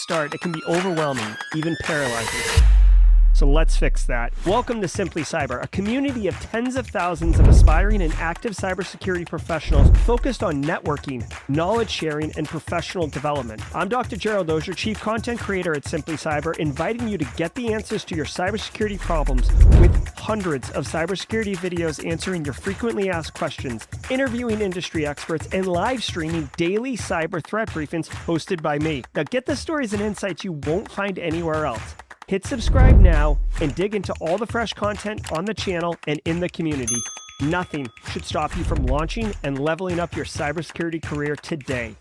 start, it can be overwhelming, even paralyzing. So let's fix that. Welcome to Simply Cyber, a community of tens of thousands of aspiring and active cybersecurity professionals focused on networking, knowledge sharing, and professional development. I'm Dr. Gerald, Auger, Chief Content Creator at Simply Cyber, inviting you to get the answers to your cybersecurity problems with hundreds of cybersecurity videos answering your frequently asked questions, interviewing industry experts, and live streaming daily cyber threat briefings hosted by me. Now get the stories and insights you won't find anywhere else. Hit subscribe now and dig into all the fresh content on the channel and in the community. Nothing should stop you from launching and leveling up your cybersecurity career today.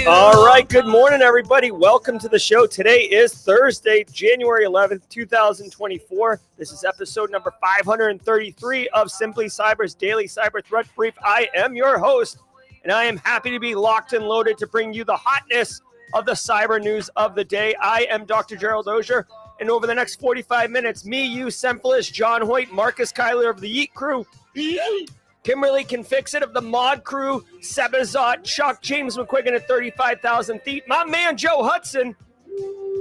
All right, good morning, everybody. Welcome to the show. Today is Thursday, January 11th, 2024. This is episode number 533 of Simply Cyber's Daily Cyber Threat Brief. I am your host, and I am happy to be locked and loaded to bring you the hotness of the cyber news of the day. I am Dr. Gerald Auger, and over the next 45 minutes, me, you, Semphilis, John Hoyt, Marcus Kyler of the Yeet Crew, Kimberly Can Fix It of the Mod Crew, Sebazot, Chuck, James McQuiggan at 35,000 feet, my man Joe Hudson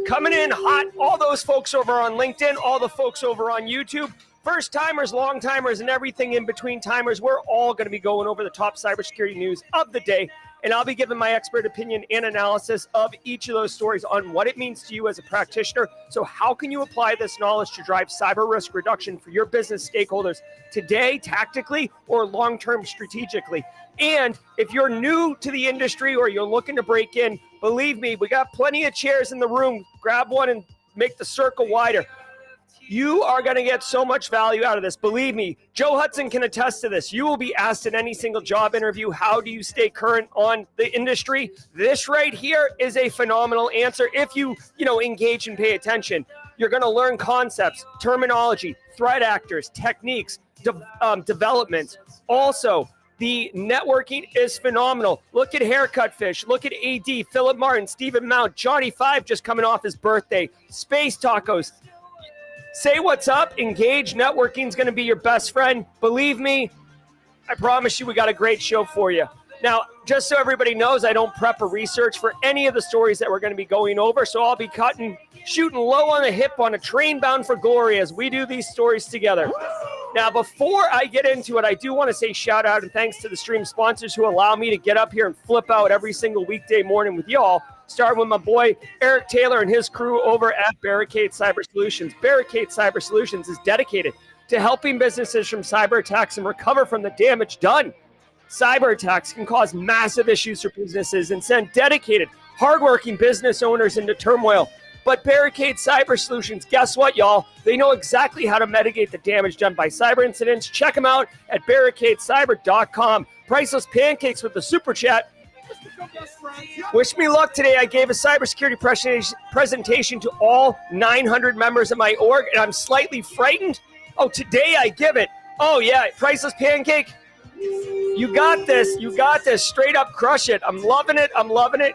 coming in hot, all those folks over on LinkedIn, all the folks over on YouTube, first timers, long timers, and everything in between timers. We're all going to be going over the top cybersecurity news of the day, and I'll be giving my expert opinion and analysis of each of those stories on what it means to you as a practitioner. So how can you apply this knowledge to drive cyber risk reduction for your business stakeholders today, tactically, or long-term strategically? And if you're new to the industry or you're looking to break in, believe me, we got plenty of chairs in the room. Grab one and make the circle wider. You are going to get so much value out of this. Believe me, Joe Hudson can attest to this. You will be asked in any single job interview, how do you stay current on the industry? This right here is a phenomenal answer if you engage and pay attention. You're going to learn concepts, terminology, threat actors, techniques, developments. Also, the networking is phenomenal. Look at Haircut Fish. Look at AD, Philip Martin, Stephen Mount, Johnny Five just coming off his birthday, Space Tacos. Say what's up, engage, networking is going to be your best friend. Believe me, I promise you we got a great show for you. Now, just so everybody knows, I don't prep or research for any of the stories that we're going to be going over, so I'll be shooting low on the hip on a train bound for glory as we do these stories together. Now, before I get into it, I do want to say shout out and thanks to the stream sponsors who allow me to get up here and flip out every single weekday morning with y'all. Starting with my boy Eric Taylor and his crew over at Barricade Cyber Solutions. Barricade Cyber Solutions is dedicated to helping businesses from cyber attacks and recover from the damage done. Cyber attacks can cause massive issues for businesses and send dedicated, hardworking business owners into turmoil. But Barricade Cyber Solutions, guess what, y'all? They know exactly how to mitigate the damage done by cyber incidents. Check them out at barricadecyber.com. Priceless pancakes with the super chat. Wish me luck today. I gave a cybersecurity presentation to all 900 members of my org, and I'm slightly frightened. Oh, today I give it. Oh, yeah, priceless pancake. You got this. You got this. Straight up crush it. I'm loving it. I'm loving it.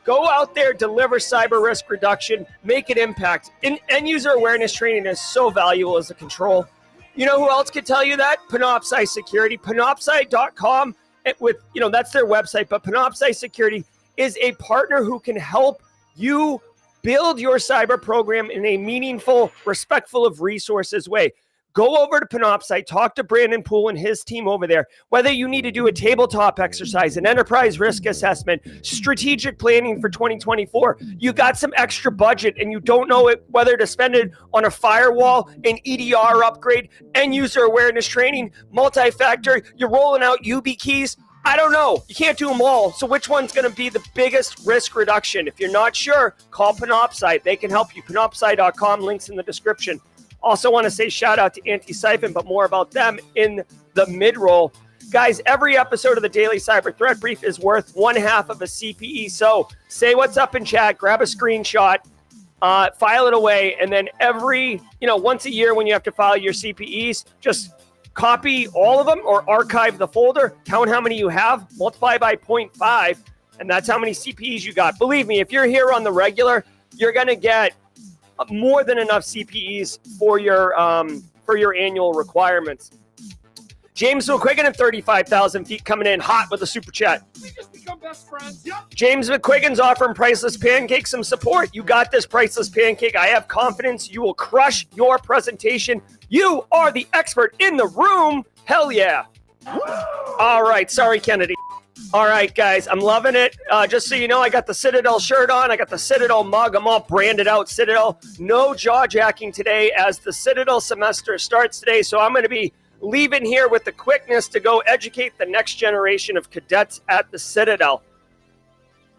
Go out there, deliver cyber risk reduction, make an impact. End user awareness training is so valuable as a control. You know who else could tell you that? Panoptcy Security. Panoptcy.com. That's their website, but Panoptcy Security is a partner who can help you build your cyber program in a meaningful, respectful of resources way. Go over to Panoptcy, talk to Brandon Poole and his team over there. Whether you need to do a tabletop exercise, an enterprise risk assessment, strategic planning for 2024, you got some extra budget and you don't know whether to spend it on a firewall, an EDR upgrade, end user awareness training, multi-factor, you're rolling out YubiKeys. I don't know. You can't do them all. So which one's going to be the biggest risk reduction? If you're not sure, call Panoptcy. They can help you. Panoptcy.com, links in the description. Also want to say shout out to Antisyphon, but more about them in the mid-roll. Guys, every episode of the Daily Cyber Threat Brief is worth one half of a CPE. So say what's up in chat, grab a screenshot, file it away, and then once a year when you have to file your CPEs, just copy all of them or archive the folder, count how many you have, multiply by 0.5, and that's how many CPEs you got. Believe me, if you're here on the regular, you're going to get more than enough CPEs for your annual requirements. James McQuiggan at 35,000 feet coming in hot with a super chat. We just become best friends. Yep. James McQuiggan's offering Priceless Pancake some support. You got this, Priceless Pancake. I have confidence you will crush your presentation. You are the expert in the room. Hell yeah. All right. Sorry, Kennedy. All right, guys. I'm loving it. Just so you know, I got the Citadel shirt on. I got the Citadel mug. I'm all branded out Citadel. No jaw jacking today as the Citadel semester starts today. So I'm going to be leaving here with the quickness to go educate the next generation of cadets at the Citadel.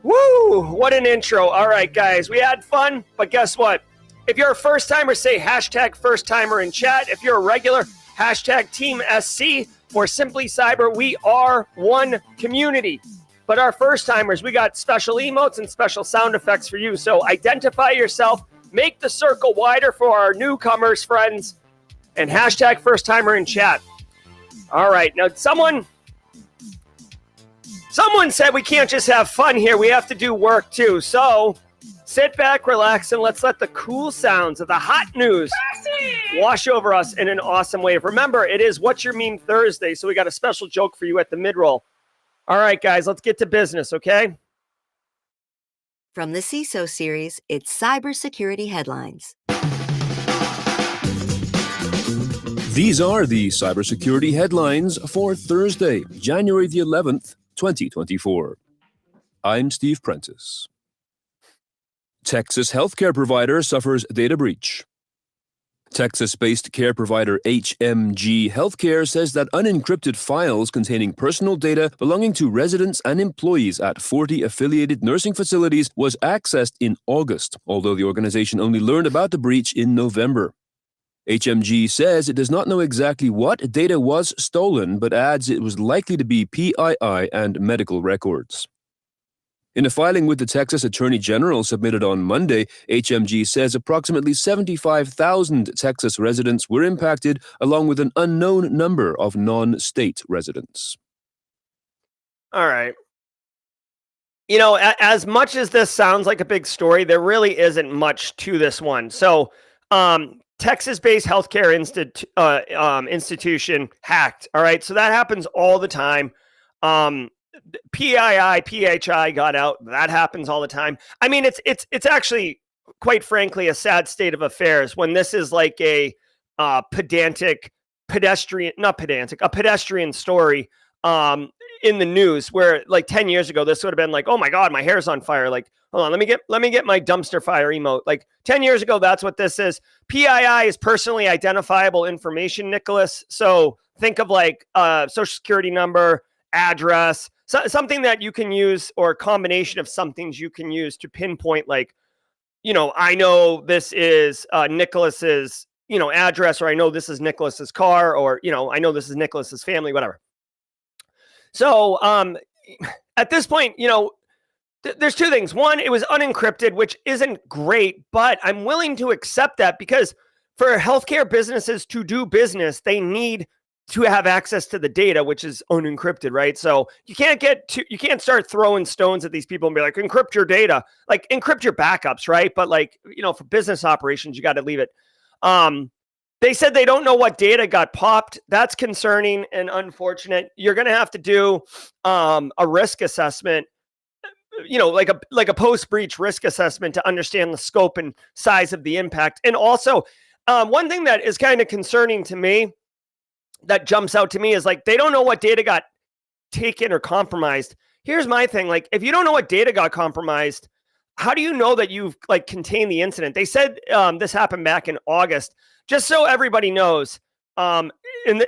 Woo! What an intro. All right, guys. We had fun, but guess what? If you're a first-timer, say hashtag first-timer in chat. If you're a regular, hashtag Team SC. For Simply Cyber, we are one community. But our first-timers, we got special emotes and special sound effects for you. So identify yourself. Make the circle wider for our newcomers, friends. And hashtag first timer in chat. All right. Now, someone said we can't just have fun here. We have to do work, too. So sit back, relax, and let's let the cool sounds of the hot news wash over us in an awesome way. Remember, it is What's Your Meme Thursday, so we got a special joke for you at the mid-roll. All right, guys, let's get to business, okay? From the CISO series, it's cybersecurity headlines. These are the cybersecurity headlines for Thursday, January the 11th, 2024. I'm Steve Prentice. Texas healthcare provider suffers data breach. Texas-based care provider HMG Healthcare says that unencrypted files containing personal data belonging to residents and employees at 40 affiliated nursing facilities was accessed in August, although the organization only learned about the breach in November. HMG says it does not know exactly what data was stolen, but adds it was likely to be PII and medical records. In a filing with the Texas Attorney General submitted on Monday, HMG says approximately 75,000 Texas residents were impacted, along with an unknown number of non-state residents. All right. You know, as much as this sounds like a big story, there really isn't much to this one. So, Texas-based healthcare institution hacked. All right, so that happens all the time. PHI got out. That happens all the time. I mean, it's actually, quite frankly, a sad state of affairs when this is like a pedestrian story in the news, where like 10 years ago this would have been like, oh my God, my hair's on fire. Like, hold on, let me get my dumpster fire emote. Like 10 years ago, that's what this is. PII is personally identifiable information, Nicholas. So think of like social security number, address, something that you can use, or a combination of some things you can use to pinpoint, like, you know, I know this is Nicholas's, you know, address, or I know this is Nicholas's car, or, you know, I know this is Nicholas's family, whatever. So at this point, you know, there's two things. One, it was unencrypted, which isn't great, but I'm willing to accept that because for healthcare businesses to do business, they need to have access to the data, which is unencrypted, right? So you can't start throwing stones at these people and be like, encrypt your data, like encrypt your backups, right? But like, you know, for business operations, you got to leave it. They said they don't know what data got popped. That's concerning and unfortunate. You're going to have to do a risk assessment, you know, like a post-breach risk assessment to understand the scope and size of the impact. And also, one thing that is kind of concerning to me, that jumps out to me, is like, they don't know what data got taken or compromised. Here's my thing. Like, if you don't know what data got compromised, how do you know that you've like contained the incident? They said this happened back in August. Just so everybody knows, and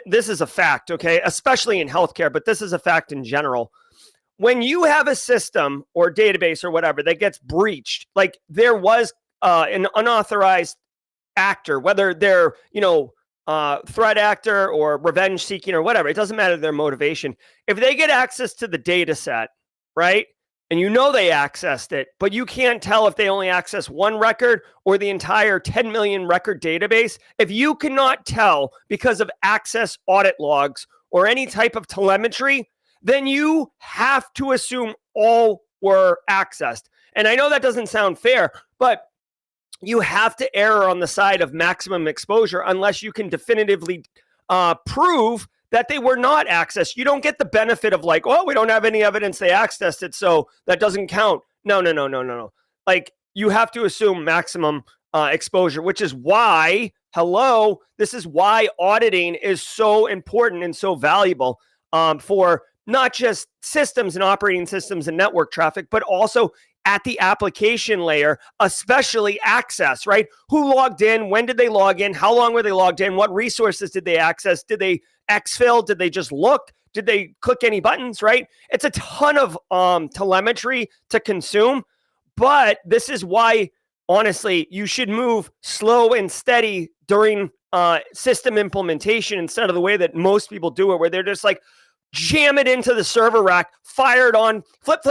this is a fact, okay, especially in healthcare, but this is a fact in general. When you have a system or database or whatever that gets breached, like there was an unauthorized actor, whether they're, you know, threat actor or revenge seeking or whatever, it doesn't matter their motivation. If they get access to the data set, right, and you know they accessed it, but you can't tell if they only access one record or the entire 10 million record database. If you cannot tell because of access audit logs or any type of telemetry, then you have to assume all were accessed. And I know that doesn't sound fair, but you have to err on the side of maximum exposure unless you can definitively prove that they were not accessed. You don't get the benefit of like, oh, we don't have any evidence they accessed it, so that doesn't count. No. Like, you have to assume maximum exposure, which is why, this is why auditing is so important and so valuable for not just systems and operating systems and network traffic, but also at the application layer, especially access, right? Who logged in? When did they log in? How long were they logged in? What resources did they access? Did they exfil? Did they just look? Did they click any buttons, right? It's a ton of telemetry to consume, but this is why, honestly, you should move slow and steady during system implementation instead of the way that most people do it, where they're just like, jam it into the server rack, fire it on, flip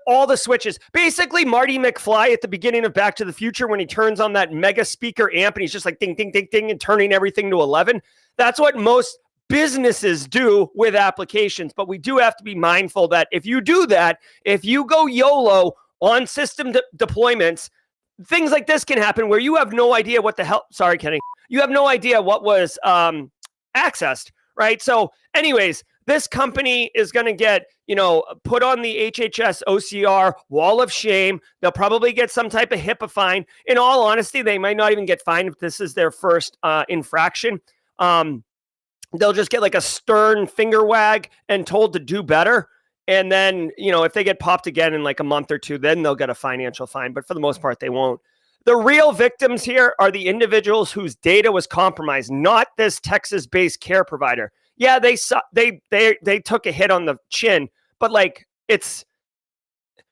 all the switches. Basically, Marty McFly at the beginning of Back to the Future when he turns on that mega speaker amp and he's just like ding, ding, ding, ding, and turning everything to 11. That's what most businesses do with applications. But we do have to be mindful that if you do that, if you go YOLO on system deployments, things like this can happen where you have no idea what the hell, sorry, Kenny, you have no idea what was accessed. Right. So anyways, this company is going to get, put on the HHS OCR wall of shame. They'll probably get some type of HIPAA fine. In all honesty, they might not even get fined if this is their first infraction. They'll just get like a stern finger wag and told to do better. And then, if they get popped again in like a month or two, then they'll get a financial fine. But for the most part, they won't. The real victims here are the individuals whose data was compromised, not this Texas-based care provider. Yeah, they took a hit on the chin, but like it's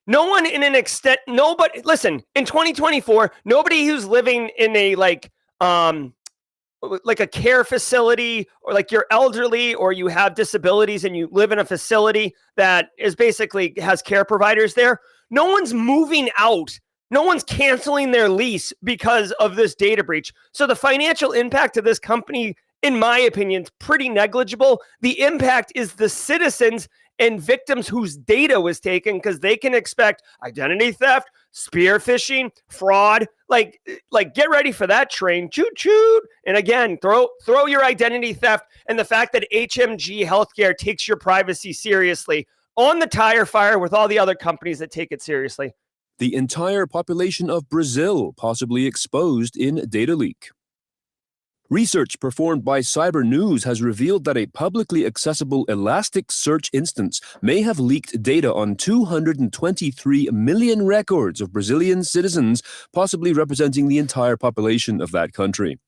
no one in an extent. Nobody. Listen, in 2024, nobody who's living in a like a care facility, or like you're elderly or you have disabilities and you live in a facility that is basically has care providers there. No one's moving out. No one's canceling their lease because of this data breach. So the financial impact of this company, in my opinion, is pretty negligible. The impact is the citizens and victims whose data was taken, because they can expect identity theft, spear phishing, fraud. Like get ready for that train. Choot choot. And again, throw your identity theft and the fact that HMG Healthcare takes your privacy seriously on the tire fire with all the other companies that take it seriously. The entire population of Brazil possibly exposed in data leak. Research performed by Cyber News has revealed that a publicly accessible Elasticsearch instance may have leaked data on 223 million records of Brazilian citizens, possibly representing the entire population of that country.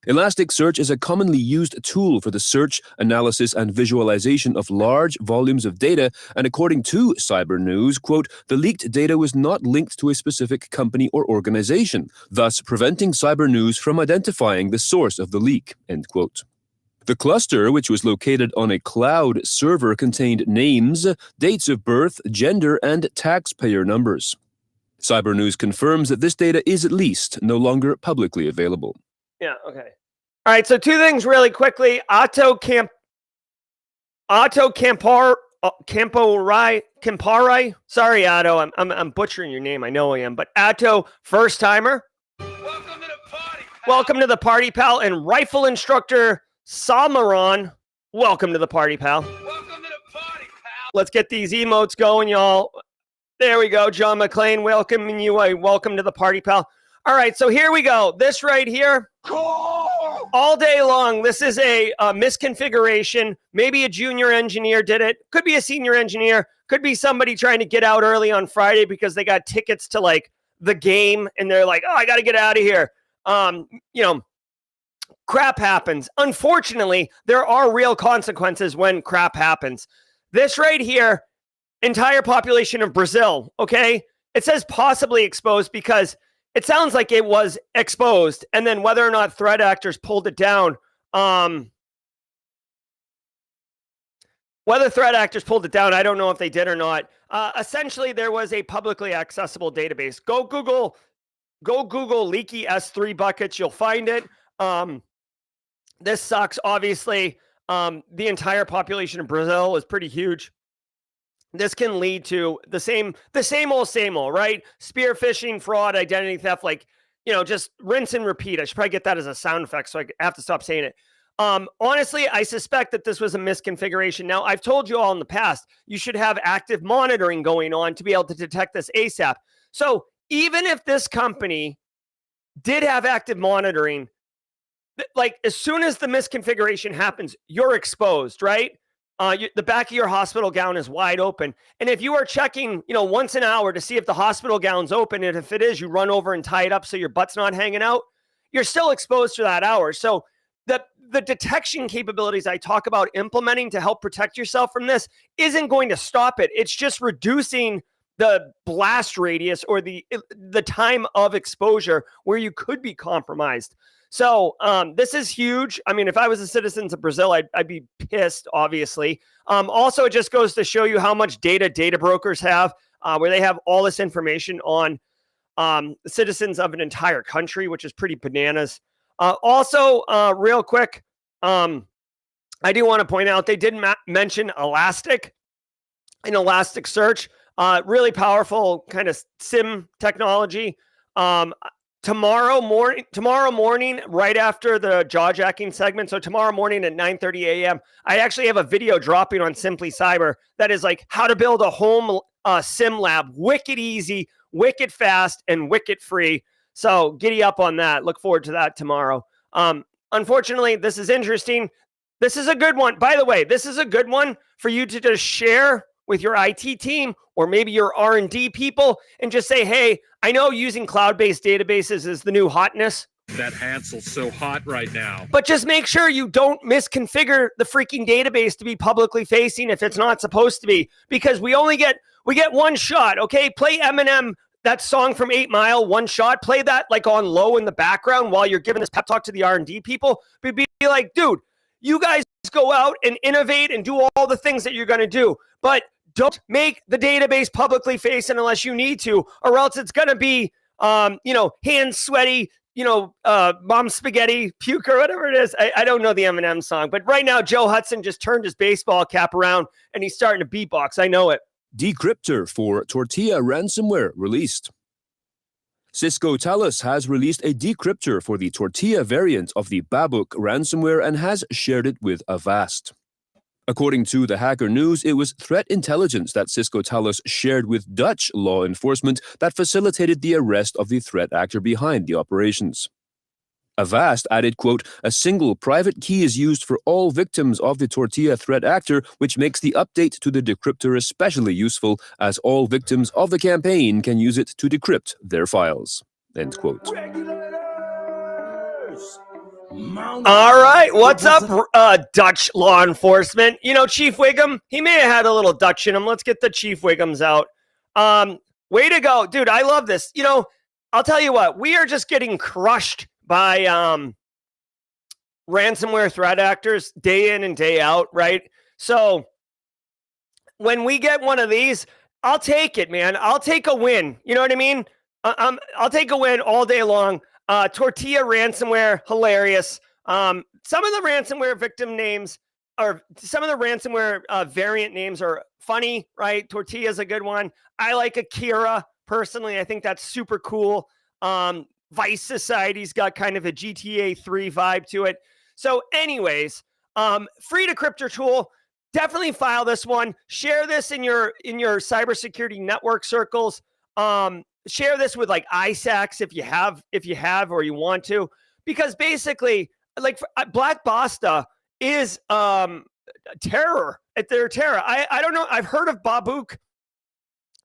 Elasticsearch is a commonly used tool for the search, analysis, and visualization of large volumes of data, and according to Cyber News, quote, the leaked data was not linked to a specific company or organization, thus preventing Cyber News from identifying the source of the leak, end quote. The cluster, which was located on a cloud server, contained names, dates of birth, gender, and taxpayer numbers. Cyber News confirms that this data is at least no longer publicly available. Yeah, okay. All right, so two things really quickly. Otto Campari. Sorry, Otto, I'm butchering your name. I know I am, but Otto, first timer. Welcome to the party, pal. Welcome to the party, pal. And rifle instructor Samaron, welcome to the party, pal. Welcome to the party, pal. Let's get these emotes going, y'all. There we go. John McClain, welcoming you. Welcome to the party, pal. All right, so here we go. This right here, all day long, this is a misconfiguration. Maybe a junior engineer did it. Could be a senior engineer. Could be somebody trying to get out early on Friday because they got tickets to like the game and they're like, oh, I got to get out of here. Crap happens. Unfortunately, there are real consequences when crap happens. This right here, entire population of Brazil, okay? It says possibly exposed because it sounds like it was exposed, and then whether or not threat actors pulled it down, Whether threat actors pulled it down, I don't know if they did or not. Essentially, there was a publicly accessible database. Go Google leaky S3 buckets. You'll find it. This sucks. Obviously, the entire population of Brazil is pretty huge. This can lead to the same old, right? Spear phishing, fraud, identity theft, like, just rinse and repeat. I should probably get that as a sound effect, so I have to stop saying it. Honestly, I suspect that this was a misconfiguration. Now, I've told you all in the past, you should have active monitoring going on to be able to detect this ASAP. So even if this company did have active monitoring, like as soon as the misconfiguration happens, you're exposed, right? The back of your hospital gown is wide open. And if you are checking, once an hour to see if the hospital gown's open, and if it is, you run over and tie it up so your butt's not hanging out, you're still exposed for that hour. So the detection capabilities I talk about implementing to help protect yourself from this isn't going to stop it. It's just reducing the blast radius or the time of exposure where you could be compromised. So this is huge. I mean, if I was a citizen of Brazil, I'd be pissed, obviously. Also, it just goes to show you how much data brokers have, where they have all this information on citizens of an entire country, which is pretty bananas. Also, real quick, I do want to point out they did mention Elastic and Elasticsearch, really powerful kind of SIM technology. Tomorrow morning, right after the jaw-jacking segment, so tomorrow morning at 9:30 a.m., I actually have a video dropping on Simply Cyber that is like how to build a home SIM lab, wicked easy, wicked fast, and wicked free. So giddy up on that. Look forward to that tomorrow. Unfortunately, this is interesting. This is a good one. By the way, this is a good one for you to just share with your IT team or maybe your R&D people and just say, hey, I know using cloud-based databases is the new hotness. That Hansel's so hot right now. But just make sure you don't misconfigure the freaking database to be publicly facing if it's not supposed to be, because we get one shot, okay? Play Eminem, that song from 8 Mile, one shot. Play that like on low in the background while you're giving this pep talk to the R&D people. Be like, dude, you guys go out and innovate and do all the things that you're going to do, but don't make the database publicly facing unless you need to, or else it's going to be, hands sweaty, mom spaghetti, puke, or whatever it is. I don't know the Eminem song, but right now, Joe Hudson just turned his baseball cap around and he's starting to beatbox. I know it. Decryptor for Tortilla ransomware released. Cisco Talos has released a decryptor for the Tortilla variant of the Babook ransomware and has shared it with Avast. According to the Hacker News, it was threat intelligence that Cisco Talos shared with Dutch law enforcement that facilitated the arrest of the threat actor behind the operations. Avast added, quote, a single private key is used for all victims of the Tortilla threat actor, which makes the update to the decryptor especially useful, as all victims of the campaign can use it to decrypt their files, end quote. All right, what's up, Dutch law enforcement? Chief Wiggum, he may have had a little Dutch in him. Let's get the Chief Wiggums out. Way to go. Dude, I love this. I'll tell you what, we are just getting crushed by ransomware threat actors day in and day out, right? So when we get one of these, I'll take it, man. I'll take a win. You know what I mean? I'll take a win all day long. Tortilla ransomware, hilarious. Some of the ransomware victim names or some of the ransomware variant names are funny, right? Tortilla is a good one. I like Akira personally. I think that's super cool. Vice Society's got kind of a GTA 3 vibe to it. So anyways, free decryptor tool. Definitely file this one. Share this in your cybersecurity network circles. Share this with like ISACs if you have or you want to, because basically, like Black Basta is terror. They're terror. I don't know. I've heard of Babook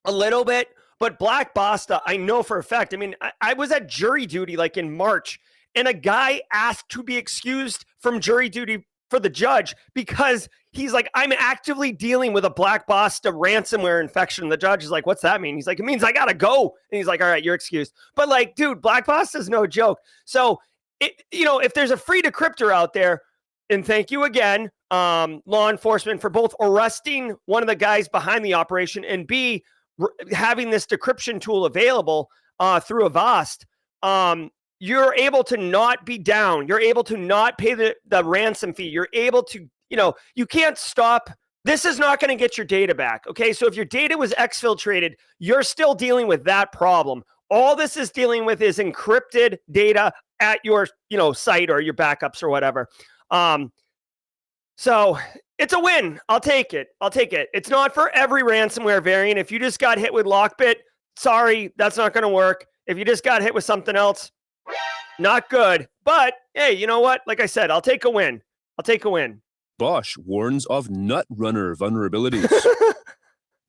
a little bit, but Black Basta, I know for a fact. I mean, I was at jury duty like in March, and a guy asked to be excused from jury duty for the judge because he's like, I'm actively dealing with a Black Basta ransomware infection. The judge is like, what's that mean? He's like, it means I gotta go. And he's like, all right, you're excused. But like, dude, Black Basta is no joke. So if there's a free decryptor out there, and thank you again, law enforcement, for both arresting one of the guys behind the operation and B, having this decryption tool available through Avast. You're able to not be down. You're able to not pay the ransom fee. You're able to, you can't stop. This is not going to get your data back. Okay. So if your data was exfiltrated, you're still dealing with that problem. All this is dealing with is encrypted data at your, site or your backups or whatever. So it's a win. I'll take it. It's not for every ransomware variant. If you just got hit with Lockbit, sorry, that's not going to work. If you just got hit with something else, not good. But hey, you know what? Like I said, I'll take a win. Bosch warns of Nutrunner vulnerabilities.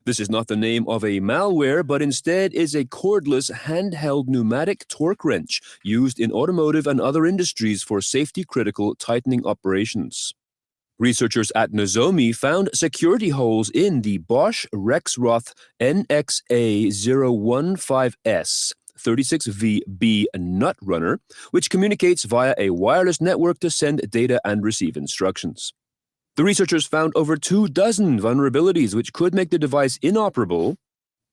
This is not the name of a malware, but instead is a cordless handheld pneumatic torque wrench used in automotive and other industries for safety-critical tightening operations. Researchers at Nozomi found security holes in the Bosch Rexroth NXA015S 36VB Nutrunner, which communicates via a wireless network to send data and receive instructions. The researchers found over 24 vulnerabilities which could make the device inoperable,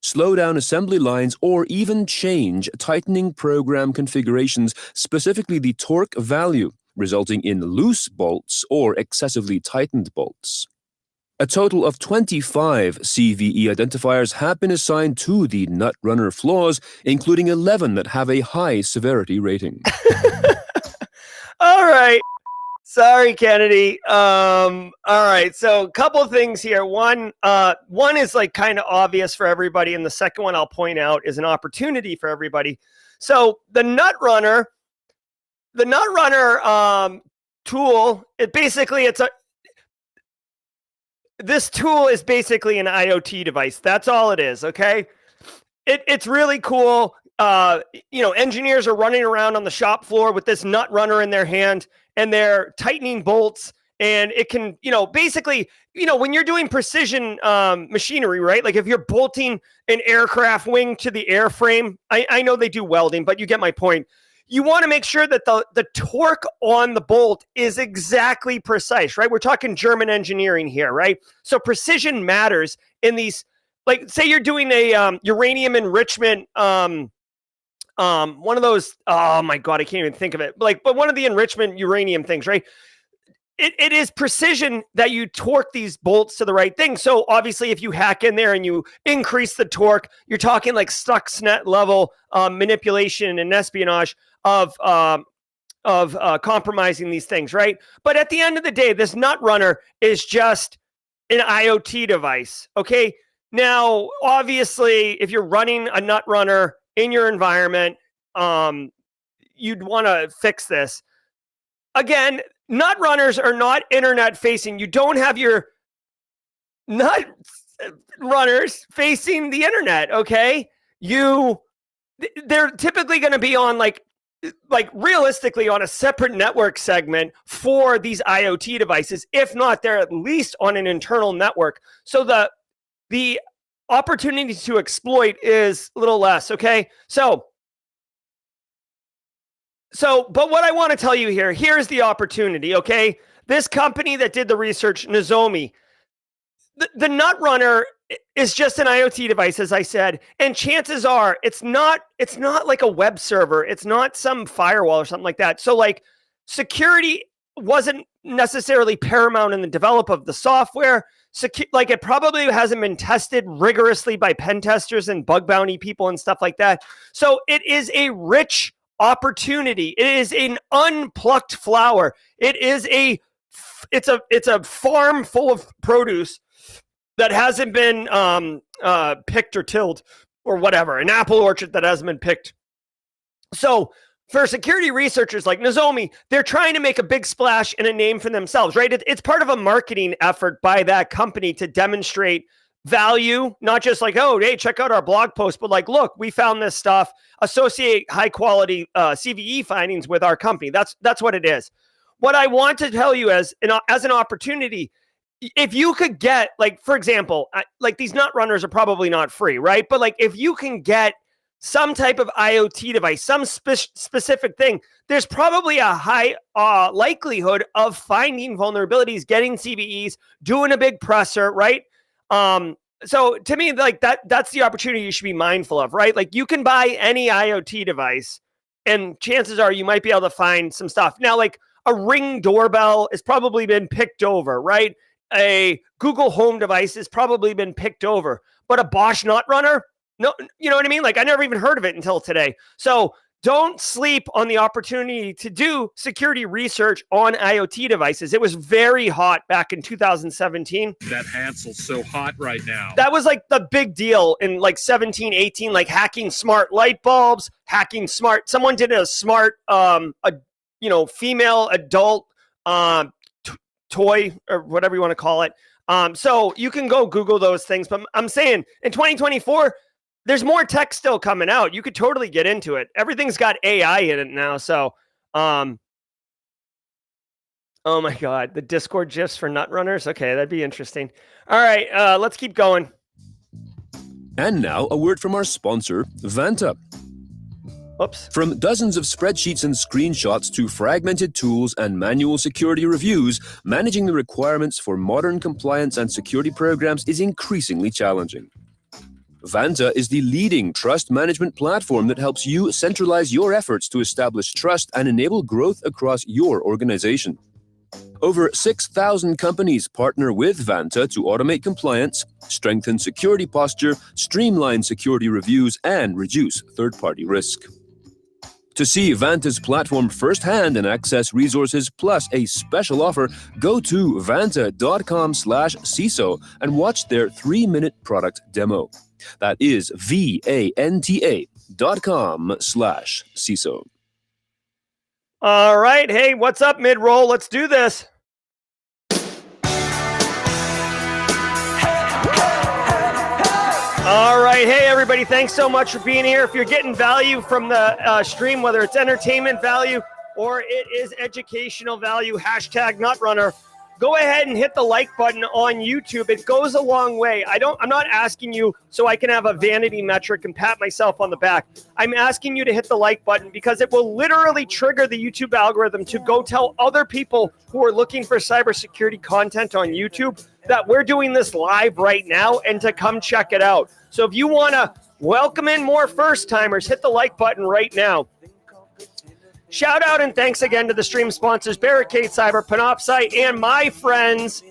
slow down assembly lines, or even change tightening program configurations, specifically the torque value, resulting in loose bolts or excessively tightened bolts. A total of 25 CVE identifiers have been assigned to the Nutrunner flaws, including 11 that have a high severity rating. All right. Sorry, Kennedy. All right. So a couple of things here. One is like kind of obvious for everybody. And the second one I'll point out is an opportunity for everybody. So the Nutrunner tool, this tool is basically an IoT device. That's all it is. Okay. It's really cool. Engineers are running around on the shop floor with this Nutrunner in their hand, and they're tightening bolts, and it can, basically, when you're doing precision machinery, right? Like if you're bolting an aircraft wing to the airframe, I know they do welding, but you get my point. You want to make sure that the torque on the bolt is exactly precise, right? We're talking German engineering here, right? So precision matters in these, like say you're doing a uranium enrichment, one of those, oh my God, I can't even think of it. But one of the enrichment uranium things, right? It is precision that you torque these bolts to the right thing. So obviously if you hack in there and you increase the torque, you're talking like Stuxnet level manipulation and espionage of compromising these things, right? But at the end of the day, this Nutrunner is just an IoT device, okay? Now, obviously, if you're running a Nutrunner in your environment, you'd want to fix this. Again, Nutrunners are not internet facing. You don't have your Nutrunners facing the internet, okay? They're typically going to be on like realistically on a separate network segment for these IoT devices. If not, they're at least on an internal network. So the opportunity to exploit is a little less, okay? But what I want to tell you here's the opportunity, okay? This company that did the research, Nozomi, the Nutrunner is just an IoT device, as I said, and chances are it's not like a web server. It's not some firewall or something like that. So like security wasn't necessarily paramount in the development of the software. Like it probably hasn't been tested rigorously by pen testers and bug bounty people and stuff like that. So it is a rich opportunity. It is an unplucked flower. It's a farm full of produce that hasn't been picked or tilled or whatever, an apple orchard that hasn't been picked. So for security researchers like Nozomi, they're trying to make a big splash and a name for themselves, right? It's part of a marketing effort by that company to demonstrate value, not just like, oh, hey, check out our blog post, but like, look, we found this stuff, associate high quality CVE findings with our company. That's what it is. What I want to tell you as an opportunity, if you could get, like, for example, like these Nutrunners are probably not free, right? But like if you can get some type of IoT device, some specific thing, there's probably a high likelihood of finding vulnerabilities, getting CVEs, doing a big presser, right? So to me, like that's the opportunity you should be mindful of, right? Like you can buy any IoT device and chances are you might be able to find some stuff. Now, like a Ring doorbell has probably been picked over, right? A Google Home device has probably been picked over, but a Bosch nut runner, no, you know what I mean? Like I never even heard of it until today. So don't sleep on the opportunity to do security research on IoT devices. It was very hot back in 2017. That Hansel's so hot right now. That was like the big deal in like 17, 18, like hacking smart light bulbs, hacking smart. Someone did a smart, female adult toy or whatever you want to call it. So you can go Google those things. But I'm saying in 2024, there's more tech still coming out. You could totally get into it. Everything's got AI in it now. So, oh my God, the Discord GIFs for nut runners. Okay, that'd be interesting. All right, let's keep going. And now a word from our sponsor, Vanta. Oops. From dozens of spreadsheets and screenshots to fragmented tools and manual security reviews, managing the requirements for modern compliance and security programs is increasingly challenging. Vanta is the leading trust management platform that helps you centralize your efforts to establish trust and enable growth across your organization. Over 6,000 companies partner with Vanta to automate compliance, strengthen security posture, streamline security reviews, and reduce third-party risk. To see Vanta's platform firsthand and access resources plus a special offer, go to vanta.com/CISO and watch their 3-minute product demo. That is VANTA.com/CISO. All right. Hey, what's up, mid-roll? Let's do this. All right. Hey, everybody. Thanks so much for being here. If you're getting value from the stream, whether it's entertainment value or it is educational value, #NutRunner, go ahead and hit the like button on YouTube. It goes a long way. I'm not asking you so I can have a vanity metric and pat myself on the back. I'm asking you to hit the like button because it will literally trigger the YouTube algorithm to go tell other people who are looking for cybersecurity content on YouTube that we're doing this live right now and to come check it out. So if you want to welcome in more first timers, hit the like button right now. Shout out and thanks again to the stream sponsors, Barricade Cyber, Panoptcy, and my friends,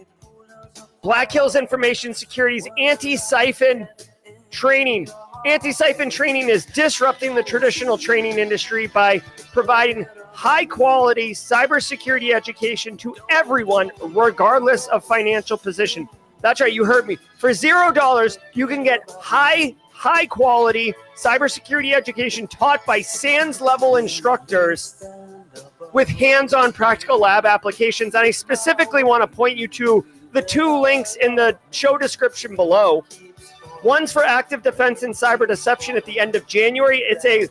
Black Hills Information Security's Antisyphon training. Antisyphon training is disrupting the traditional training industry by providing high-quality cybersecurity education to everyone, regardless of financial position. That's right, you heard me. For $0, you can get high-quality cybersecurity education taught by SANS-level instructors with hands-on practical lab applications. And I specifically want to point you to the 2 links in the show description below. One's for active defense and cyber deception at the end of January. It's an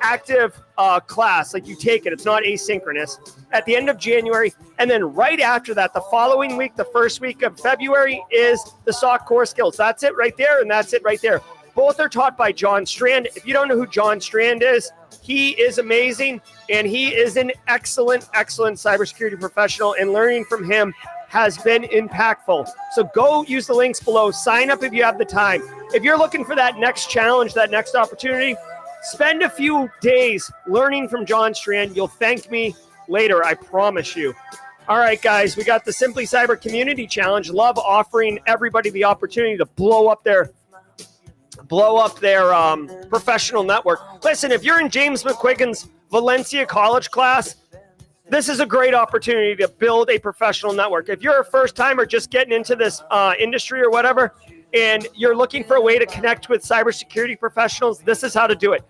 active class. Like you take it. It's not asynchronous. At the end of January. And then right after that, the following week, the first week of February, is the SOC core skills. That's it right there. And that's it right there. Both are taught by John Strand. If you don't know who John Strand is, he is amazing. And he is an excellent cybersecurity professional. And learning from him has been impactful. So go use the links below. Sign up if you have the time. If you're looking for that next challenge, that next opportunity, spend a few days learning from John Strand. You'll thank me later, I promise you. All right, guys, we got the Simply Cyber Community Challenge. Love offering everybody the opportunity to blow up their professional network. Listen, if you're in James McQuiggan's Valencia College class, this is a great opportunity to build a professional network. If you're a first timer just getting into this industry or whatever, and you're looking for a way to connect with cybersecurity professionals, this is how to do it.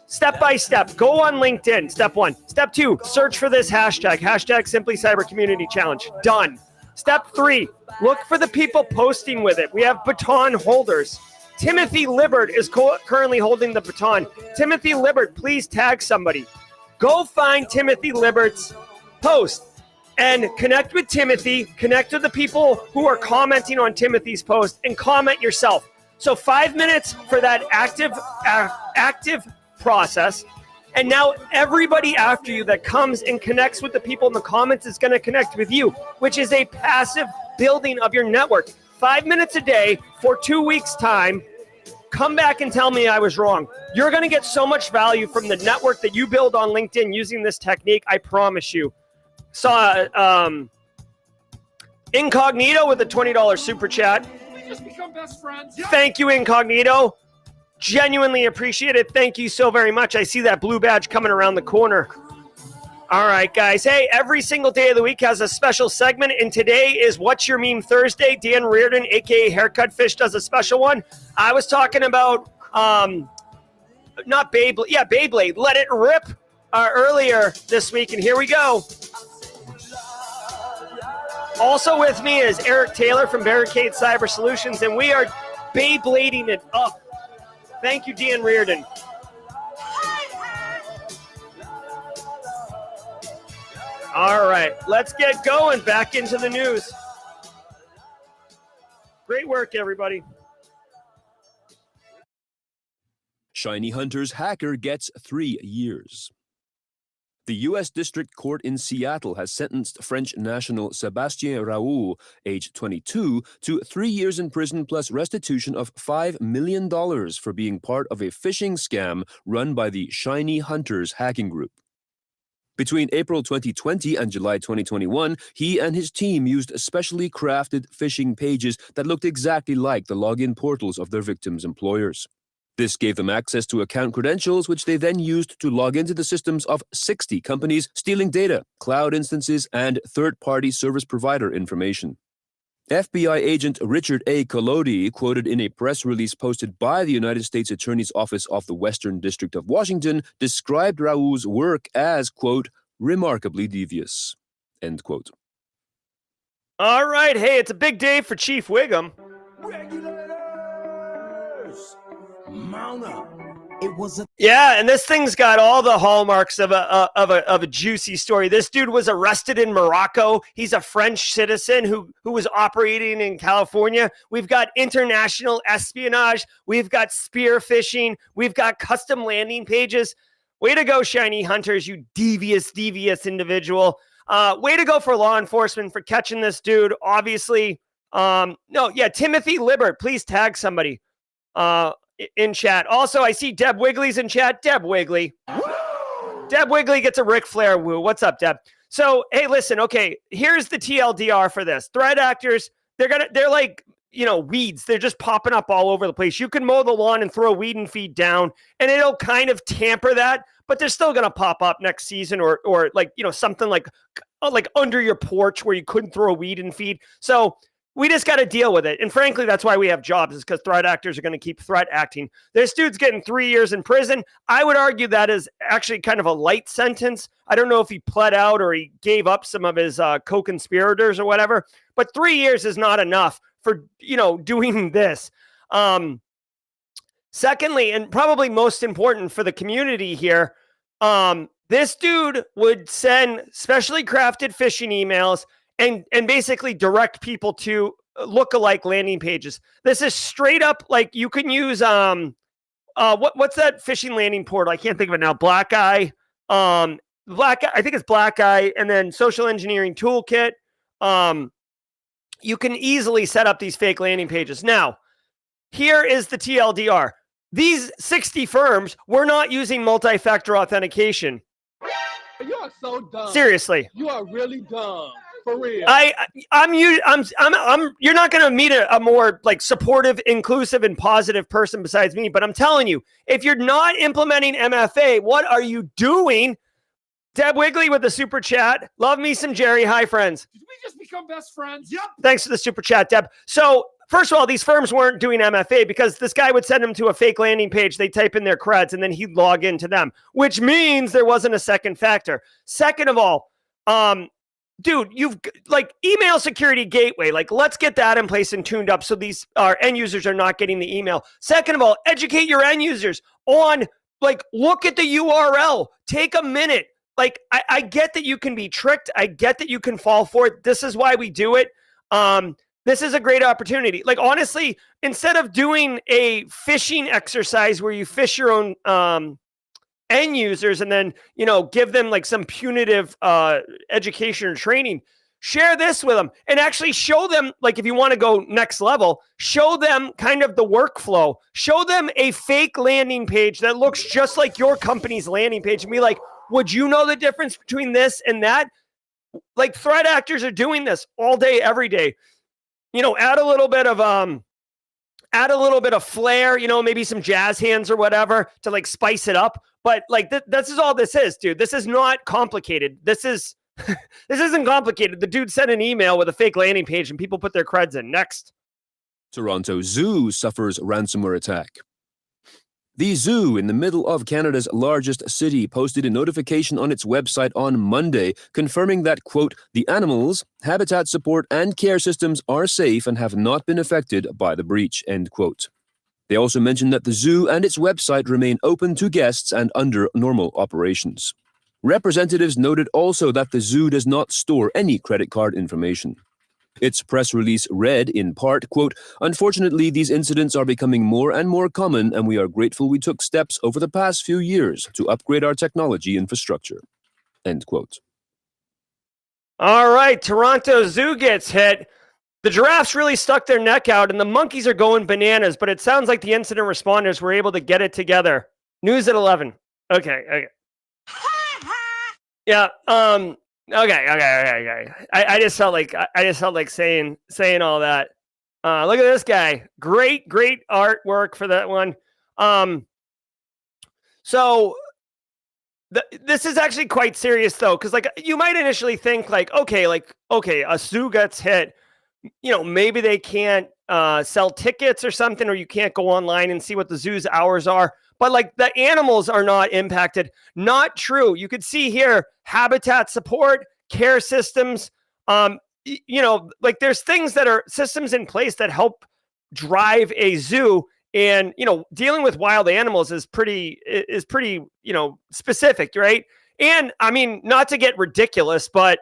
Step by step, go on LinkedIn, step 1. Step 2, search for this hashtag Simply Cyber Community Challenge. Done. Step 3, look for the people posting with it. We have baton holders. Timothy Libbert is currently holding the baton. Timothy Libbert, please tag somebody. Go find Timothy Libbert's post and connect with Timothy, connect with the people who are commenting on Timothy's post, and comment yourself. So 5 minutes for that active process. And now everybody after you that comes and connects with the people in the comments is going to connect with you, which is a passive building of your network. 5 minutes a day for 2 weeks' time. Come back and tell me I was wrong. You're going to get so much value from the network that you build on LinkedIn using this technique. I promise you. Saw Incognito with a $20 super chat. We just become best friends. Thank you, Incognito. Genuinely appreciate it. Thank you so very much. I see that blue badge coming around the corner. All right, guys. Hey, every single day of the week has a special segment, and today is What's Your Meme Thursday. Dan Reardon, a.k.a. Haircut Fish, does a special one. I was talking about, not Beyblade. Yeah, Beyblade. Let It Rip earlier this week, and here we go. Also with me is Eric Taylor from Barricade Cyber Solutions, and we are Beyblading it up. Thank you, Dan Reardon. All right, let's get going. Back into the news. Great work, everybody. Shiny Hunter's hacker gets 3 years. The U.S. District Court in Seattle has sentenced French national Sébastien Raoult, age 22, to 3 years in prison plus restitution of $5 million for being part of a phishing scam run by the Shiny Hunters hacking group. Between April 2020 and July 2021, he and his team used specially crafted phishing pages that looked exactly like the login portals of their victims' employers. This gave them access to account credentials, which they then used to log into the systems of 60 companies, stealing data, cloud instances, and third-party service provider information. FBI agent Richard A. Collodi, quoted in a press release posted by the United States Attorney's Office of the Western District of Washington, described Raoult's work as, quote, remarkably devious, end quote. All right, hey, it's a big day for Chief Wiggum. Mount up. It was a Yeah, and this thing's got all the hallmarks of a juicy story. This dude was arrested in Morocco. He's a French citizen who was operating in California. We've got international espionage. We've got spear phishing. We've got custom landing pages. Way to go, Shiny Hunters, you devious individual. Way to go for law enforcement for catching this dude. Obviously, Timothy Libert, please tag somebody. In chat. Also, I see Deb Wigley's in chat. Deb Wigley. Deb Wigley gets a Ric Flair woo. What's up, Deb? So, hey, listen, okay, here's the TLDR for this. Threat actors, they're like, weeds. They're just popping up all over the place. You can mow the lawn and throw weed and feed down, and it'll kind of tamper that, but they're still going to pop up next season or like, something like under your porch where you couldn't throw weed and feed. So, we just got to deal with it. And frankly, that's why we have jobs, is because threat actors are going to keep threat acting. This dude's getting 3 years in prison. I would argue that is actually kind of a light sentence. I don't know if he pled out or he gave up some of his co-conspirators or whatever, but 3 years is not enough for, doing this. Secondly, and probably most important for the community here, this dude would send specially crafted phishing emails and basically direct people to lookalike landing pages. This is straight up like you can use what's that phishing landing portal? I can't think of it now. Black Eye. I think it's Black Eye, and then Social Engineering Toolkit. You can easily set up these fake landing pages. Now, here is the TLDR. These 60 firms were not using multi-factor authentication. You are so dumb. Seriously. You are really dumb. For real. You're not going to meet a more like supportive, inclusive, and positive person besides me. But I'm telling you, if you're not implementing MFA, what are you doing? Deb Wigley with the super chat. Love me some Jerry. Hi, friends. Did we just become best friends? Yep. Thanks for the super chat, Deb. So first of all, these firms weren't doing MFA because this guy would send them to a fake landing page. They type in their creds and then he'd log into them, which means there wasn't a second factor. Second of all, dude, you've like email security gateway. Like, let's get that in place and tuned up so these our end users are not getting the email. Second of all, educate your end users on look at the URL. Take a minute. I get that you can be tricked. I get that you can fall for it. This is why we do it. this is a great opportunity. Like, honestly, instead of doing a phishing exercise where you phish your own end users and then, give them like some punitive education or training, share this with them and actually show them, like, if you want to go next level, show them kind of the workflow, show them a fake landing page that looks just like your company's landing page and be like, would you know the difference between this and that? Like, threat actors are doing this all day, every day. Add a little bit of flair, maybe some jazz hands or whatever to like spice it up. But like, this is all this is, dude. This is not complicated. This isn't complicated. The dude sent an email with a fake landing page and people put their creds in. Next. Toronto Zoo suffers ransomware attack. The zoo in the middle of Canada's largest city posted a notification on its website on Monday confirming that, quote, the animals, habitat support, and care systems are safe and have not been affected by the breach, end quote. They also mentioned that the zoo and its website remain open to guests and under normal operations. Representatives noted also that the zoo does not store any credit card information. Its press release read, in part, quote, unfortunately, these incidents are becoming more and more common, and we are grateful we took steps over the past few years to upgrade our technology infrastructure, end quote. All right, Toronto Zoo gets hit. The giraffes really stuck their neck out, and the monkeys are going bananas, but it sounds like the incident responders were able to get it together. News at 11. Okay. Yeah, Okay. I just felt like saying all that. Look at this guy. Great artwork for that one. So this is actually quite serious though, because like you might initially think okay, a zoo gets hit. Maybe they can't sell tickets or something, or you can't go online and see what the zoo's hours are. But like the animals are not impacted. Not true. You could see here habitat support, care systems. Like there's things that are systems in place that help drive a zoo. And dealing with wild animals is pretty specific, right? And I mean, not to get ridiculous, but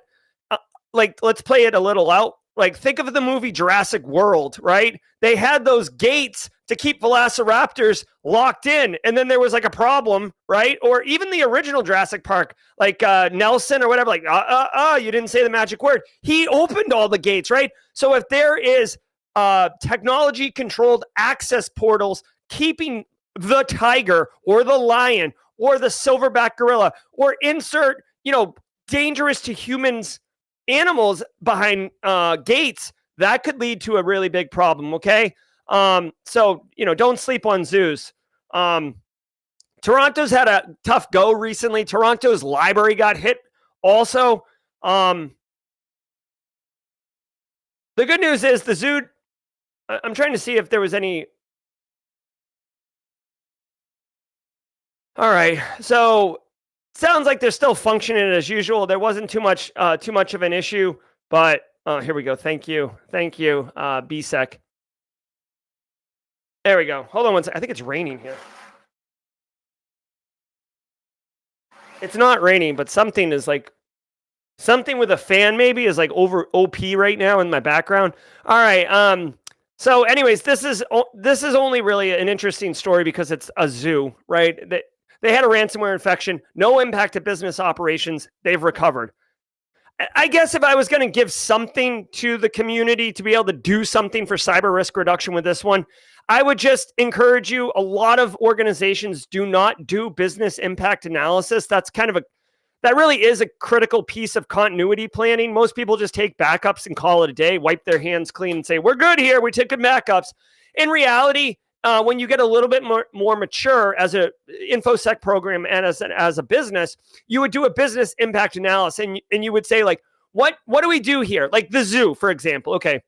let's play it a little out. Like, think of the movie Jurassic World, right? They had those gates to keep velociraptors locked in, and then there was like a problem, right? Or even the original Jurassic Park, like Nelson or whatever, like, you didn't say the magic word. He opened all the gates, right? So if there is technology-controlled access portals keeping the tiger or the lion or the silverback gorilla or insert, dangerous to humans animals behind gates, that could lead to a really big problem. Okay. So, don't sleep on zoos. Toronto's had a tough go recently. Toronto's library got hit also. The good news is the zoo, I'm trying to see if there was any. All right. So sounds like they're still functioning as usual. There wasn't too much of an issue, but here we go. Thank you, BSEC. There we go. Hold on one second. I think it's raining here. It's not raining, but something with a fan maybe is like over OP right now in my background. All right. So anyways, this is only really an interesting story because it's a zoo, right? They had a ransomware infection, no impact to business operations. They've recovered. I guess if I was going to give something to the community to be able to do something for cyber risk reduction with this one, I would just encourage you. A lot of organizations do not do business impact analysis. That really is a critical piece of continuity planning. Most people just take backups and call it a day, wipe their hands clean and say, we're good here. We took good backups. In reality, when you get a little bit more mature as a InfoSec program and as a business, you would do a business impact analysis and you would say, like, what do we do here? Like the zoo, for example. Okay.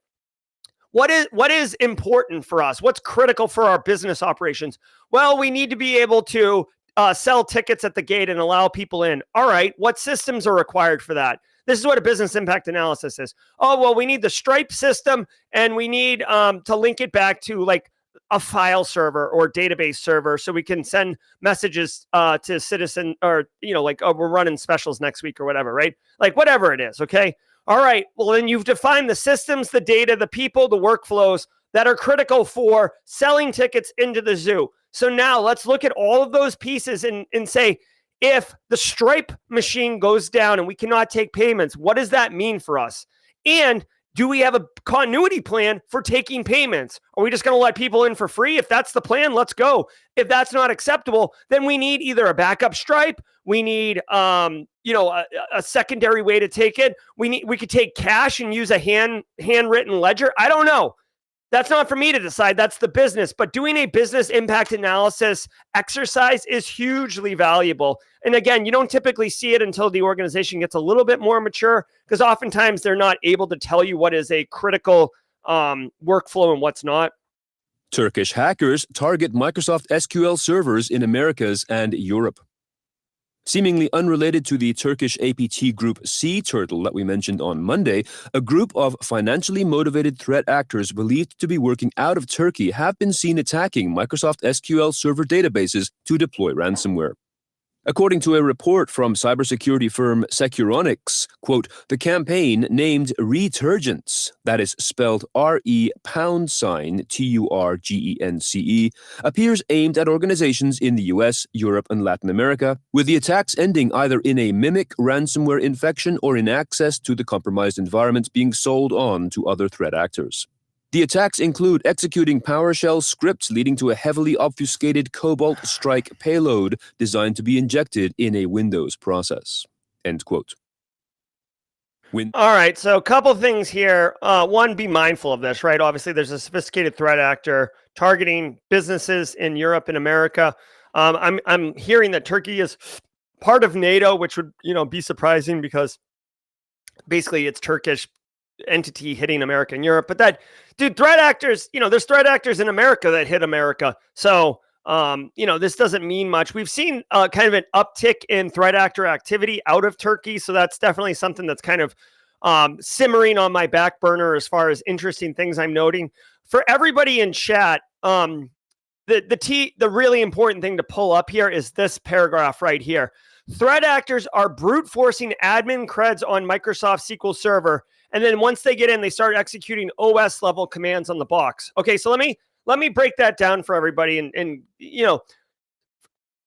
What is important for us? What's critical for our business operations? Well, we need to be able to sell tickets at the gate and allow people in. All right. What systems are required for that? This is what a business impact analysis is. Oh, well, we need the Stripe system and we need to link it back to like a file server or database server so we can send messages to citizen or, we're running specials next week or whatever, right? Like whatever it is. Okay. All right, well, then you've defined the systems, the data, the people, the workflows that are critical for selling tickets into the zoo. So now let's look at all of those pieces and say, if the Stripe machine goes down and we cannot take payments, what does that mean for us? And do we have a continuity plan for taking payments? Are we just going to let people in for free? If that's the plan, let's go. If that's not acceptable, then we need either a backup Stripe. We need, a secondary way to take it. We could take cash and use a handwritten ledger. I don't know. That's not for me to decide. That's the business. But doing a business impact analysis exercise is hugely valuable. And again, you don't typically see it until the organization gets a little bit more mature, because oftentimes they're not able to tell you what is a critical workflow and what's not. Turkish hackers target Microsoft SQL servers in Americas and Europe. Seemingly unrelated to the Turkish APT group Sea Turtle that we mentioned on Monday, a group of financially motivated threat actors believed to be working out of Turkey have been seen attacking Microsoft SQL server databases to deploy ransomware. According to a report from cybersecurity firm Securonics, quote, the campaign named Returgence, that is spelled RE#TURGENCE, appears aimed at organizations in the US, Europe, and Latin America, with the attacks ending either in a mimic ransomware infection or in access to the compromised environment being sold on to other threat actors. The attacks include executing PowerShell scripts leading to a heavily obfuscated Cobalt Strike payload designed to be injected in a Windows process. End quote. All right, so a couple things here. One, be mindful of this, right? Obviously, there's a sophisticated threat actor targeting businesses in Europe and America. I'm hearing that Turkey is part of NATO, which would be surprising because basically it's Turkish entity hitting America and Europe. But that, dude, threat actors, there's threat actors in America that hit America. So, this doesn't mean much. We've seen kind of an uptick in threat actor activity out of Turkey. So that's definitely something that's kind of simmering on my back burner as far as interesting things I'm noting. For everybody in chat, the really important thing to pull up here is this paragraph right here. Threat actors are brute forcing admin creds on Microsoft SQL Server. And then once they get in, they start executing OS level commands on the box. Okay, so let me break that down for everybody. And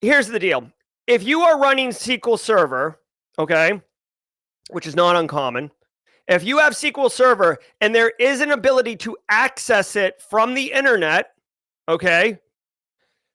here's the deal. If you are running SQL Server, okay, which is not uncommon, if you have SQL Server and there is an ability to access it from the internet, okay,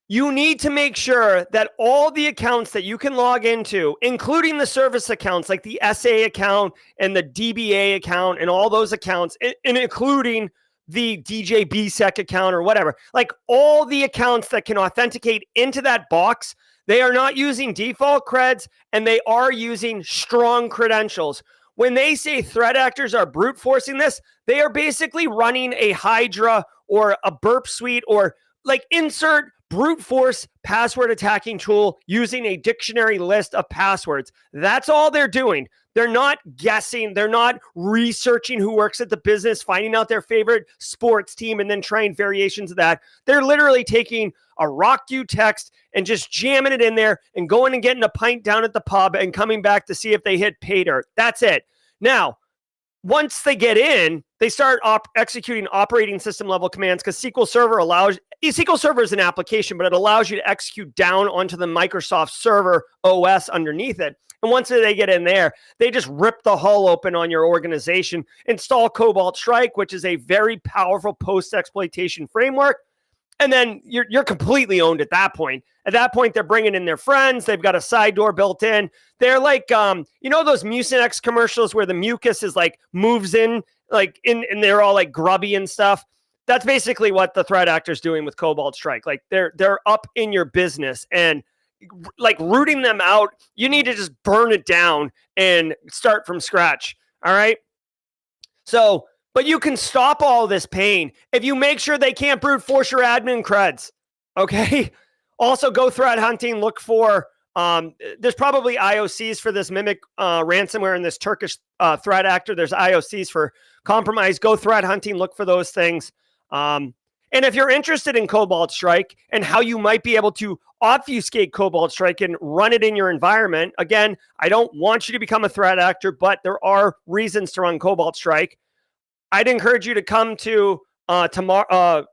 you need to make sure that all the accounts that you can log into, including the service accounts like the SA account and the DBA account and all those accounts, and including the DJ BSEC account or whatever, like all the accounts that can authenticate into that box, they are not using default creds and they are using strong credentials. When they say threat actors are brute forcing this, they are basically running a Hydra or a Burp Suite or like insert brute force password attacking tool using a dictionary list of passwords. That's all they're doing. They're not guessing. They're not researching who works at the business, finding out their favorite sports team, and then trying variations of that. They're literally taking a rock you text and just jamming it in there and going and getting a pint down at the pub and coming back to see if they hit pay dirt. That's it. Now, once they get in, they start executing operating system level commands because SQL Server is an application, but it allows you to execute down onto the Microsoft Server OS underneath it. And once they get in there, they just rip the hull open on your organization, install Cobalt Strike, which is a very powerful post-exploitation framework. And then you're completely owned at that point. At that point, they're bringing in their friends. They've got a side door built in. They're like, those Mucinex commercials where the mucus is like moves in, like and they're all like grubby and stuff. That's basically what the threat actor's doing with Cobalt Strike. Like they're up in your business and like rooting them out. You need to just burn it down and start from scratch. All right. So, but you can stop all this pain if you make sure they can't brute force your admin creds. Okay. Also, go threat hunting. Look for, there's probably IOCs for this mimic ransomware and this Turkish threat actor. There's IOCs for compromise. Go threat hunting. Look for those things. And if you're interested in Cobalt Strike and how you might be able to obfuscate Cobalt Strike and run it in your environment, again, I don't want you to become a threat actor, but there are reasons to run Cobalt Strike. I'd encourage you to come to tomorrow.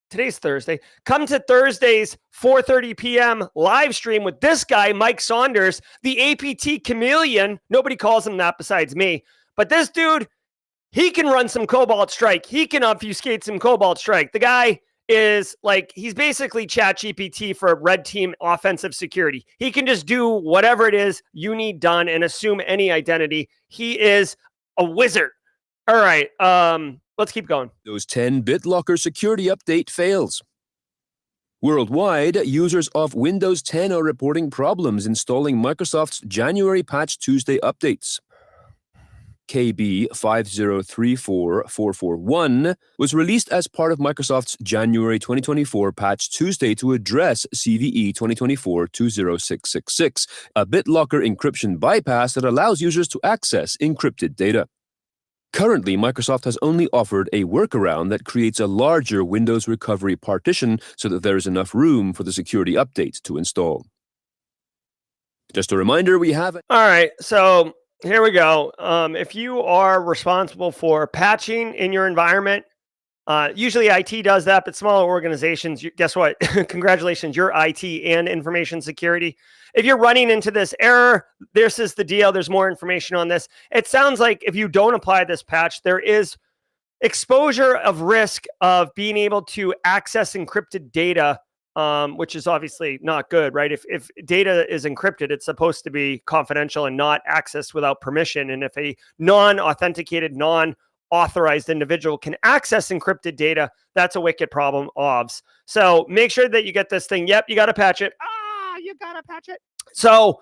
Today's Thursday. Come to Thursday's 4:30 p.m. live stream with this guy, Mike Saunders, the APT chameleon. Nobody calls him that besides me. But this dude, he can run some Cobalt Strike. He can obfuscate some Cobalt Strike. The guy is like, he's basically ChatGPT for red team offensive security. He can just do whatever it is you need done and assume any identity. He is a wizard. All right. Let's keep going. Windows 10 BitLocker security update fails. Worldwide, users of Windows 10 are reporting problems installing Microsoft's January Patch Tuesday updates. KB 5034441 was released as part of Microsoft's January 2024 Patch Tuesday to address CVE 2024-20666, a BitLocker encryption bypass that allows users to access encrypted data. Currently, Microsoft has only offered a workaround that creates a larger Windows recovery partition so that there is enough room for the security update to install. Just a reminder, we have... All right, so here we go. If you are responsible for patching in your environment, usually IT does that, but smaller organizations, guess what? Congratulations, you're IT and information security. If you're running into this error, this is the deal. There's more information on this. It sounds like if you don't apply this patch, there is exposure of risk of being able to access encrypted data, which is obviously not good, right? If data is encrypted, it's supposed to be confidential and not accessed without permission. And if a non-authenticated, non-authorized individual can access encrypted data, that's a wicked problem, OVS. So make sure that you get this thing. Yep, you got to patch it. You got to patch it. So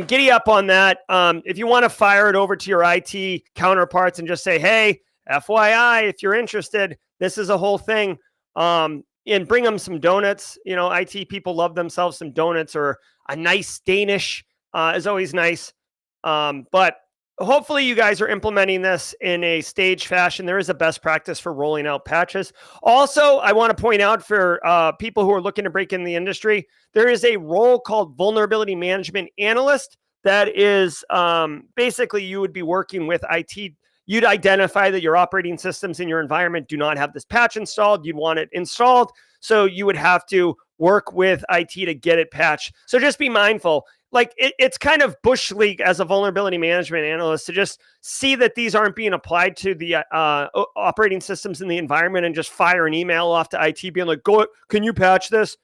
giddy up on that. If you want to fire it over to your IT counterparts and just say, hey, FYI, if you're interested, this is a whole thing. And bring them some donuts. You know, IT people love themselves some donuts, or a nice Danish is always nice. But hopefully you guys are implementing this in a staged fashion. There is a best practice for rolling out patches. Also, I want to point out for people who are looking to break in the industry, there is a role called vulnerability management analyst. That is basically you would be working with IT. You'd identify that your operating systems in your environment do not have this patch installed. You'd want it installed. So you would have to work with IT to get it patched. So just be mindful. Like it's kind of bush league as a vulnerability management analyst to just see that these aren't being applied to the operating systems in the environment and just fire an email off to IT being like, go, can you patch this?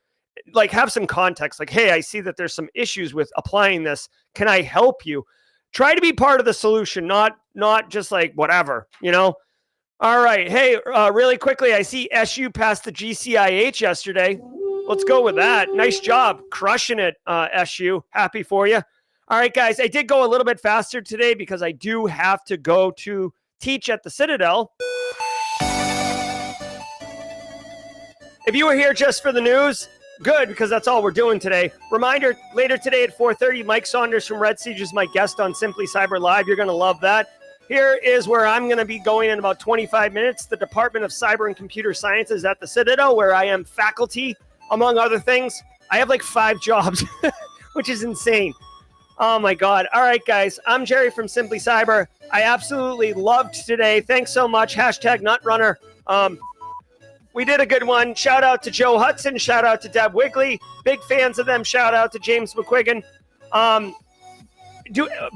Like have some context. Like, hey, I see that there's some issues with applying this. Can I help you? Try to be part of the solution, not just like whatever, you know? All right. Hey, really quickly, I see SU passed the GCIH yesterday. Let's go with that. Nice job. Crushing it, SU. Happy for you. All right, guys. I did go a little bit faster today because I do have to go to teach at the Citadel. If you were here just for the news, good, because that's all we're doing today. Reminder, later today at 4:30, Mike Saunders from Red Siege is my guest on Simply Cyber Live. You're going to love that. Here is where I'm going to be going in about 25 minutes. The Department of Cyber and Computer Sciences at the Citadel, where I am faculty, among other things. I have like 5 jobs, which is insane. Oh my God. All right, guys. I'm Jerry from Simply Cyber. I absolutely loved today. Thanks so much. #NutRunner. We did a good one. Shout out to Joe Hudson. Shout out to Deb Wigley. Big fans of them. Shout out to James McQuiggan.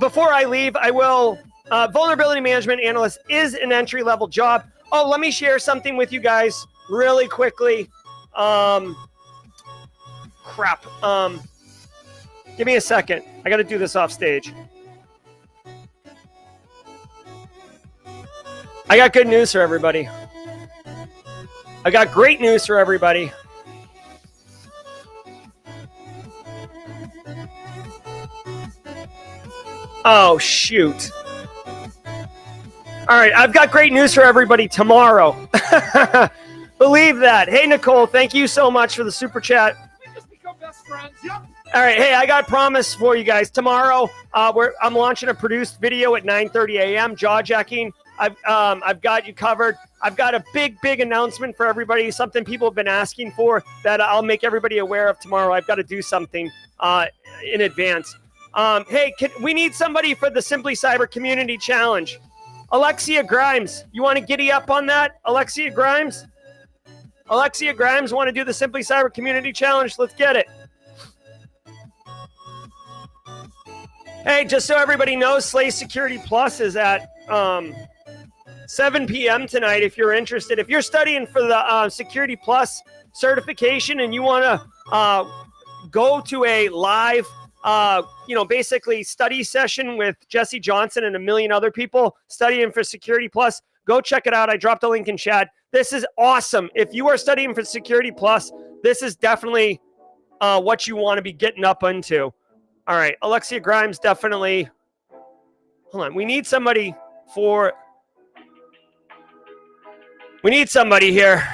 Before I leave, I will. Vulnerability management analyst is an entry-level job. Oh, let me share something with you guys really quickly. Crap. Give me a second. I got to do this off stage. I got good news for everybody. I got great news for everybody. Oh, shoot. All right, I've got great news for everybody tomorrow. Believe that. Hey, Nicole, thank you so much for the super chat. We just become best friends. Yep. All right, hey, I got a promise for you guys. Tomorrow, I'm launching a produced video at 9:30 a.m., jaw-jacking. I've got you covered. I've got a big announcement for everybody, something people have been asking for that I'll make everybody aware of tomorrow. I've got to do something in advance. Hey, we need somebody for the Simply Cyber Community Challenge. Alexia Grimes, you want to giddy up on that? Alexia Grimes, want to do the Simply Cyber Community Challenge? Let's get it. Hey, just so everybody knows, Slay Security Plus is at 7 p.m. tonight if you're interested. If you're studying for the Security Plus certification and you want to go to a live, basically study session with Jesse Johnson and a million other people studying for Security Plus, go check it out. I dropped a link in chat. This is awesome. If you are studying for Security Plus, this is definitely what you want to be getting up into. All right, Alexia Grimes, definitely. Hold on. We need somebody here.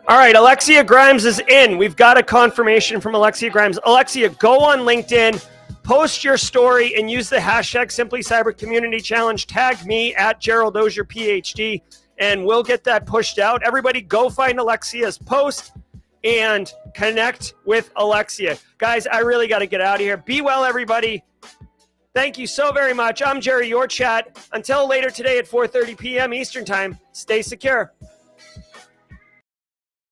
All right, Alexia Grimes is in. We've got a confirmation from Alexia Grimes. Alexia, go on LinkedIn, post your story, and use the hashtag Simply Cyber Community Challenge. Tag me at Gerald Auger, PhD, and we'll get that pushed out. Everybody go find Alexia's post and connect with Alexia. Guys, I really got to get out of here. Be well, everybody. Thank you so very much. I'm Jerry, your chat. Until later today at 4:30 p.m. Eastern Time, stay secure.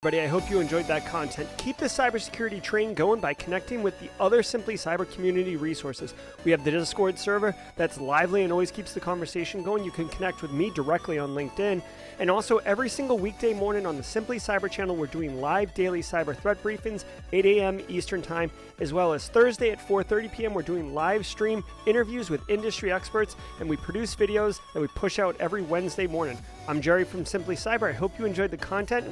Everybody, I hope you enjoyed that content. Keep the cybersecurity train going by connecting with the other Simply Cyber community resources. We have the Discord server that's lively and always keeps the conversation going. You can connect with me directly on LinkedIn. And also every single weekday morning on the Simply Cyber channel, we're doing live daily cyber threat briefings, 8 a.m. Eastern Time, as well as Thursday at 4:30 p.m. We're doing live stream interviews with industry experts, and we produce videos that we push out every Wednesday morning. I'm Jerry from Simply Cyber. I hope you enjoyed the content.